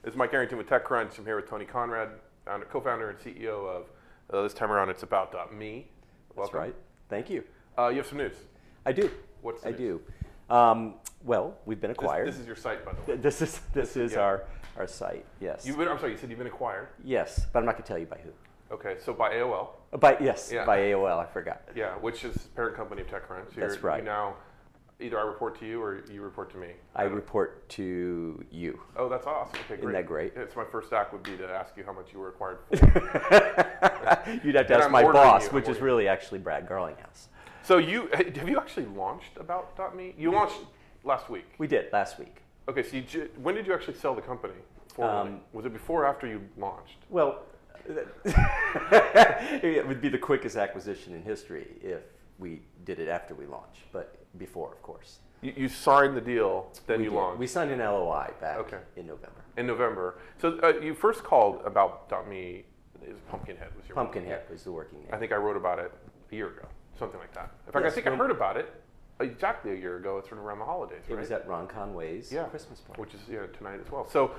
This is Mike Arrington with TechCrunch. I'm here with Tony Conrad, co-founder and CEO of, this time around, it's About.me. That's right. Thank you. You have some news. I do. What's the news? do. Well, we've been acquired. This is your site, by the way. This is our site, yes. I'm sorry, you said you've been acquired? Yes, but I'm not going to tell you by who. Okay, so by AOL. By AOL, I forgot. Yeah, which is the parent company of TechCrunch. That's right. You now, either I report to you or you report to me. I report to you. Oh, that's awesome. Okay, great. Isn't that great? It's my first act would be to ask you how much you were acquired for. You'd have to ask my boss, which is really actually Brad Garlinghouse. So have you actually launched About.me? You launched last week. We did, last week. Okay, so when did you actually sell the company formally? Was it before or after you launched? Well, it would be the quickest acquisition in history if we did it after we launched, but before, of course. You signed the deal, then you launched. We signed an LOI back in November. In November. So you first called About.me, Pumpkinhead was your Pumpkinhead was the working name. I think I wrote about it a year ago, something like that. In fact, I think I heard about it exactly a year ago. It's around the holidays, right? It was at Ron Conway's Christmas party, which is tonight as well. So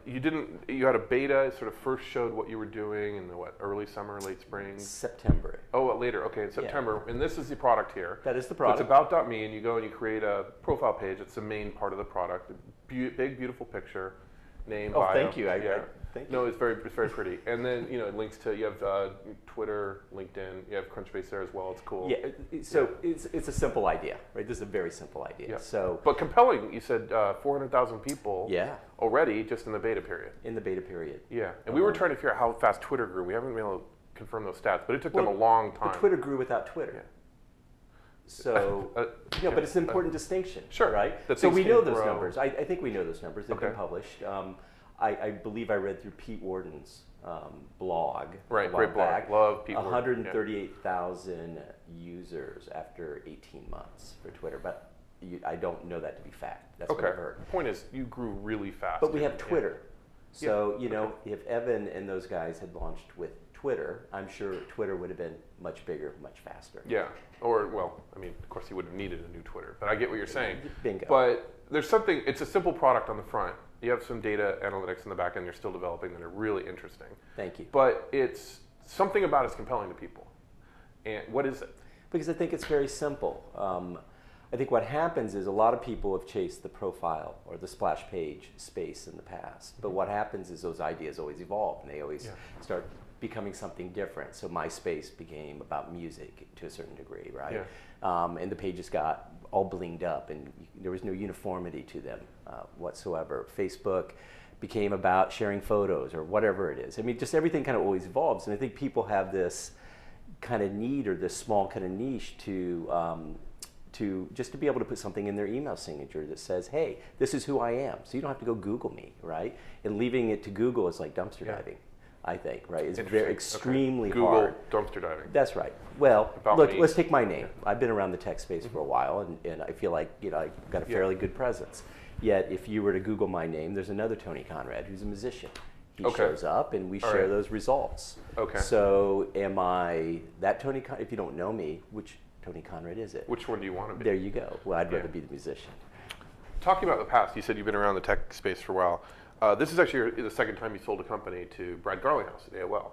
you had a beta. Sort of first showed what you were doing in the early summer, late spring, September. Oh, later. Okay, in September. Yeah. And this is the product here. That is the product. So it's About.me, and you go and you create a profile page. It's the main part of the product. Big, beautiful picture, name, bio. Thank you. Thank you. No, it's very pretty. And then it links to, you have Twitter, LinkedIn, you have Crunchbase there as well. It's cool. Yeah. So it's a simple idea, right? This is a very simple idea. Yeah. So, but compelling. You said 400,000 people. Yeah. Already just in the beta period. In the beta period. Yeah. And we were trying to figure out how fast Twitter grew. We haven't been able to confirm those stats, but it took them a long time. But Twitter grew without Twitter. Yeah. So, but it's an important distinction, sure, right? So we know those numbers. I think we know those numbers. They've been published. I believe I read through Pete Warden's blog. Right, great blog. Love Pete Warden. 138,000 users after 18 months for Twitter, but I don't know that to be fact. That's what I've heard. The point is, you grew really fast. But we have Twitter. So, if Evan and those guys had launched with Twitter, I'm sure Twitter would have been much bigger, much faster. Yeah. Or, well, I mean, of course, he would have needed a new Twitter, but I get what you're saying. Bingo. But there's something, it's a simple product on the front. You have some data analytics in the back end you're still developing that are really interesting. Thank you. But it's something about it's compelling to people. And what is it? Because I think it's very simple. I think what happens is a lot of people have chased the profile or the splash page space in the past. But what happens is those ideas always evolve and they always start becoming something different. So MySpace became about music to a certain degree, right? Yeah. And the pages got all blinged up and there was no uniformity to them whatsoever. Facebook became about sharing photos or whatever it is. I mean, just everything kind of always evolves. And I think people have this kind of need or this small kind of niche to just to be able to put something in their email signature that says, hey, this is who I am. So you don't have to go Google me, right? And leaving it to Google is like dumpster diving. I think, right? It's very extremely hard. Google dumpster diving. That's right. Well, look, let's take my name. I've been around the tech space for a while, and I feel like I've got a fairly good presence. Yet, if you were to Google my name, there's another Tony Conrad who's a musician. He shows up, and we share those results. Okay. So, am I that Tony? If you don't know me, which Tony Conrad is it? Which one do you want to be? There you go. Well, I'd rather be the musician. Talking about the past, you said you've been around the tech space for a while. This is actually the second time you sold a company to Brad Garlinghouse at AOL.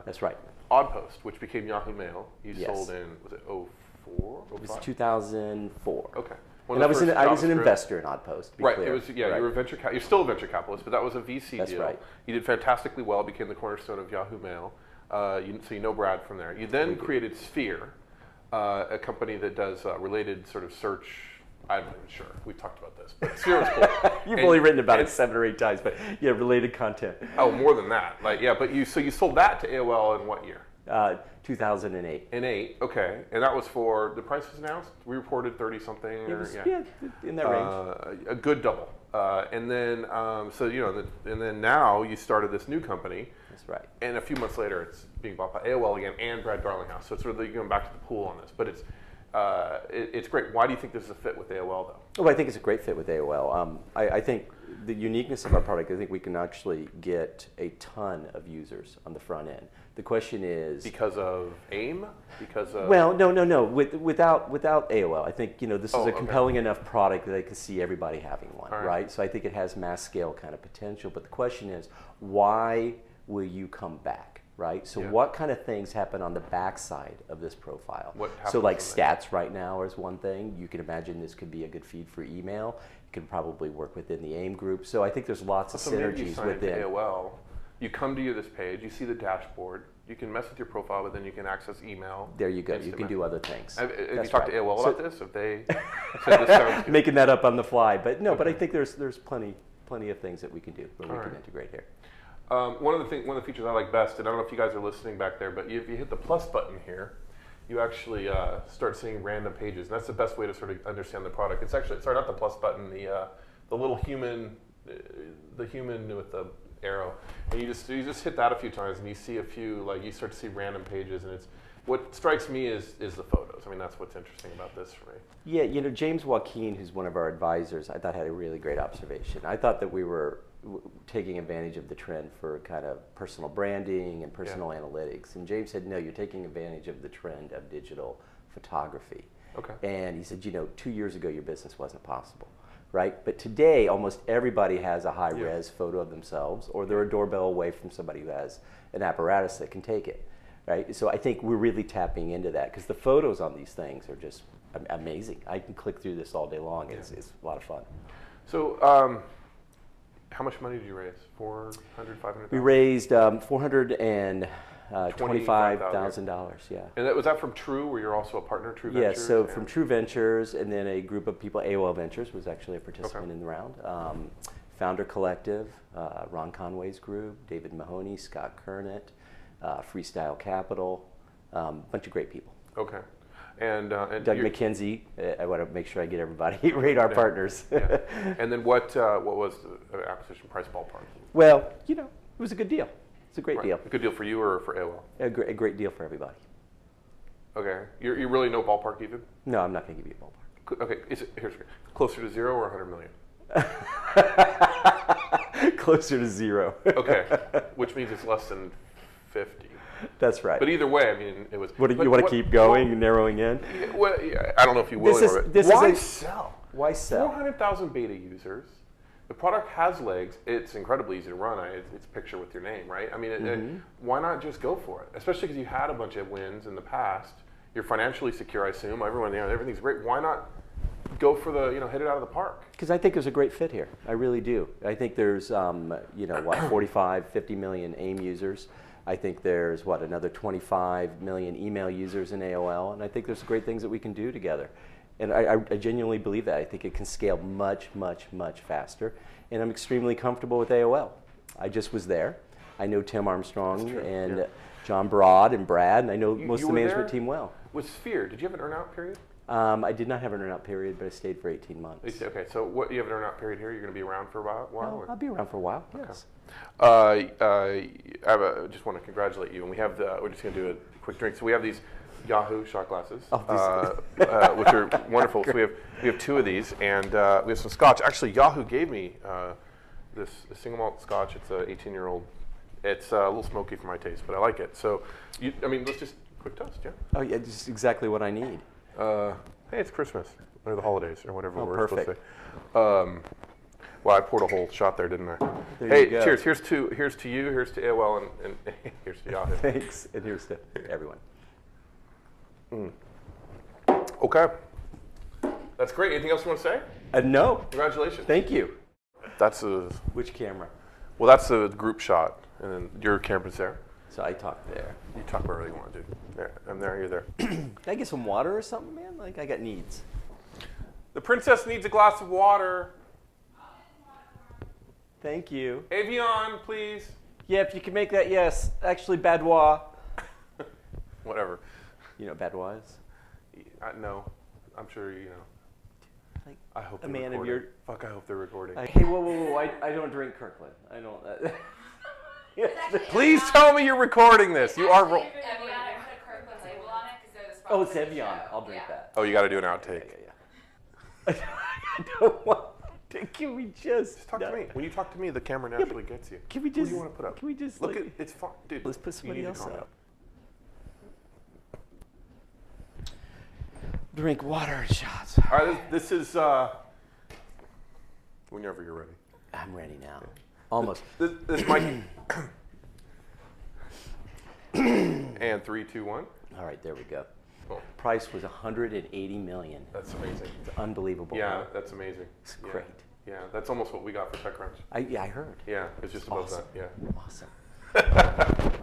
That's right. Oddpost, which became Yahoo Mail, you sold in, was it 04? It was 2004. Okay. And I was an investor in Oddpost, to be clear. It was, you were a venture you're still a venture capitalist, but that was a VC deal. That's right. You did fantastically well, became the cornerstone of Yahoo Mail. So you know Brad from there. You then created Sphere, a company that does related sort of search. I'm not even sure. We've talked about this, but Sphere was cool. You've only written about it 7 or 8 times, but yeah, related content. Oh, more than that. But you sold that to AOL in what year? 2008. In 8, okay. And that was for, the price was announced? We reported 30 something? Yeah, in that range. A good double. And then, and then now you started this new company. That's right. And a few months later, it's being bought by AOL again and Brad Garlinghouse. So it's really going back to the pool on this. But it's great. Why do you think this is a fit with AOL, though? Oh, I think it's a great fit with AOL. I think the uniqueness of our product, I think we can actually get a ton of users on the front end. The question is... Because of AIM? Because of... Well, no. Without AOL, I think this is a compelling okay. enough product that I can see everybody having one, All right? So I think it has mass scale kind of potential. But the question is, why will you come back, right? So what kind of things happen on the backside of this profile? So like stats right now is one thing. You can imagine this could be a good feed for email. It could probably work within the AIM group. So I think there's lots of synergies within. AOL. You come to this page, you see the dashboard, you can mess with your profile, but then you can access email. There you go. You can do other things. Have you talked to AOL about this? Have they said this sounds good? Making that up on the fly, but no. But I think there's plenty of things that we can do where we can integrate here. One of the features I like best, and I don't know if you guys are listening back there, but if you hit the plus button here, you actually start seeing random pages, and that's the best way to sort of understand the product. It's actually not the plus button, the little human, the human with the arrow, and you just hit that a few times, and you see a few, like you start to see random pages, and it's what strikes me is the photos. I mean, that's what's interesting about this for me. Yeah, James Joaquin, who's one of our advisors, I thought had a really great observation. I thought that we were taking advantage of the trend for kind of personal branding and personal analytics, and James said, no, you're taking advantage of the trend of digital photography. Okay. And he said, 2 years ago your business wasn't possible. Right? But today, almost everybody has a high-res photo of themselves, or they're a doorbell away from somebody who has an apparatus that can take it. Right? So I think we're really tapping into that, because the photos on these things are just amazing. I can click through this all day long. It's a lot of fun. So how much money did you raise? 400, 500? We raised $425,000, yeah. And was that from True, where you're also a partner, True Ventures? Yes, so from True Ventures, and then a group of people, AOL Ventures was actually a participant in the round. Founder Collective, Ron Conway's group, David Mahoney, Scott Kernett, Freestyle Capital, bunch of great people. Okay. And Doug McKenzie, I want to make sure I get everybody, radar partners. And then what was the acquisition price ballpark? Well, it was a good deal. It's a great deal. A good deal for you or for AOL? A great deal for everybody. Okay. You really no ballpark even? No, I'm not going to give you a ballpark. Okay. Here's closer to 0 or 100 million? Closer to 0. Okay. Which means it's less than 50. That's right. But either way, I mean, it was. What, you want to keep going, narrowing in? Well, I don't know if you will. Why sell? Why sell? 400,000 beta users. The product has legs. It's incredibly easy to run. It's picture with your name, right? I mean, why not just go for it? Especially because you had a bunch of wins in the past. You're financially secure, I assume. Everything's great. Why not go for the, hit it out of the park? Because I think there's a great fit here. I really do. I think there's, 45, 50 million AIM users. I think there's, another 25 million email users in AOL. And I think there's great things that we can do together. And I genuinely believe that. I think it can scale much, much, much faster. And I'm extremely comfortable with AOL. I just was there. I know Tim Armstrong and John Broad and Brad, and I know most of the management team well. With Sphere, did you have an earn-out period? I did not have an earn-out period, but I stayed for 18 months. Okay, so you have an earn-out period here? You're going to be around for a while? No, I'll be around for a while, yes. I just want to congratulate you, and we're just going to do a quick drink. So we have these Yahoo shot glasses, which are wonderful. So we have 2 of these, and we have some scotch. Actually, Yahoo gave me this single malt scotch. It's an 18-year-old. It's a little smoky for my taste, but I like it. So, let's just quick toast, yeah. Oh yeah, just exactly what I need. Hey, it's Christmas or the holidays or whatever we're supposed to say. Well, I poured a whole shot there, didn't I? There you go. Cheers. Here's to you. Here's to AOL, and here's to Yahoo. Thanks, and here's to everyone. Okay. That's great. Anything else you want to say? No. Congratulations. Thank you. That's Which camera? Well, that's a group shot, and then your camera's there. So I talk there. You talk wherever you want to do. There, I'm there. You're there. Can I get some water or something, man? Like I got needs. The princess needs a glass of water. Thank you. Evian, please. Yeah, if you can make that, yes. Actually, Badois. Whatever. You know what Badois is? No, I'm sure you know. Like I hope a they're man recording. of your. Fuck, I hope they're recording. Hey, whoa! I don't drink Kirkland. I don't. Please tell me you're recording this. You are. Evian, I put a Kirkland label on it because they're the Oh, it's Evian. I'll drink that. Oh, you got to do an outtake. Yeah. I don't want to. Can we just Talk to me. When you talk to me, the camera naturally gets you. Can we Who just? do you want to put up? Can we just Look at it's fun, dude. Let's put somebody you need else to calm up. down. Drink water and shots. All right, this is whenever you're ready. I'm ready now. Almost. This mic. And 3, 2, 1. All right, there we go. Cool. Price was 180 million. That's amazing. It's unbelievable. Yeah, Right? that's amazing. It's Yeah. great. Yeah, that's almost what we got for TechCrunch. I heard. Yeah, it's just above Awesome. that. Yeah. Awesome.